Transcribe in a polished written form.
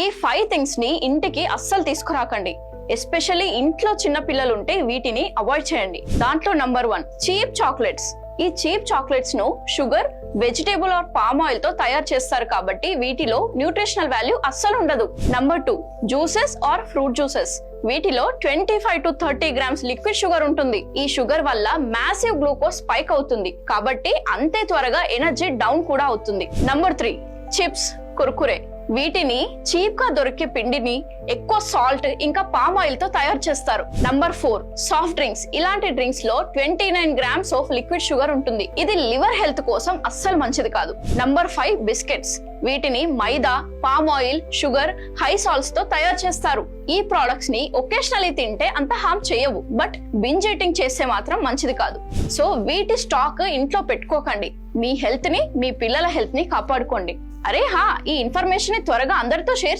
ఈ 5 థింగ్స్ ని ఇంటికి అస్సలు తీసుకురాకండి. ఎస్పెషల్లీ ఇంట్లో చిన్న పిల్లలు ఉంటే వీటిని అవాయిడ్ చేయండి. దాంట్లో నంబర్ 1 చీప్ చాక్లెట్స్. ఈ చీప్ చాక్లెట్స్ ను sugar, vegetable are palm oil తో తయారు చేస్తారు కాబట్టి వీటిలో న్యూట్రిషనల్ వాల్యూ అస్సలు ఉండదు. Number 2 juices or fruit juices. వీటిలో 25 to 30 గ్రామ్స్ లిక్విడ్ షుగర్ ఉంటుంది. ఈ షుగర్ వల్ల మ్యాసివ్ గ్లూకోజ్ స్పైక్ అవుతుంది కాబట్టి అంతే త్వరగా ఎనర్జీ డౌన్ కూడా అవుతుంది. Number 3 chips, Kurkure. వీటిని చీప్ గా దొరికే పిండిని ఎక్కువ సాల్ట్ ఇంకా పామ్ ఆయిల్ తో తయారు చేస్తారు. Number 4 soft drinks. ఇలాంటి డ్రింక్స్ లో 29 గ్రామ్స్ ఆఫ్ లిక్విడ్ షుగర్ ఉంటుంది. ఇది లివర్ హెల్త్ కోసం అస్సలు మంచిది కాదు. Number 5 biscuits. వీటిని మైదా, palm oil, sugar, high salts తో తయారు చేస్తారు. ఈ ప్రొడక్ట్స్ ని ఒకేషనలీ తింటే అంత హార్మ్ చేయవు, బట్ బింజ్ ఈటింగ్ చేస్తే మాత్రం మంచిది కాదు. సో వీటి స్టాక్ ఇంట్లో పెట్టుకోకండి. మీ హెల్త్ ని, మీ పిల్లల హెల్త్ ని కాపాడుకోండి. అరే ఈ ఇన్ఫర్మేషన్ ని త్వరగా అందరితో షేర్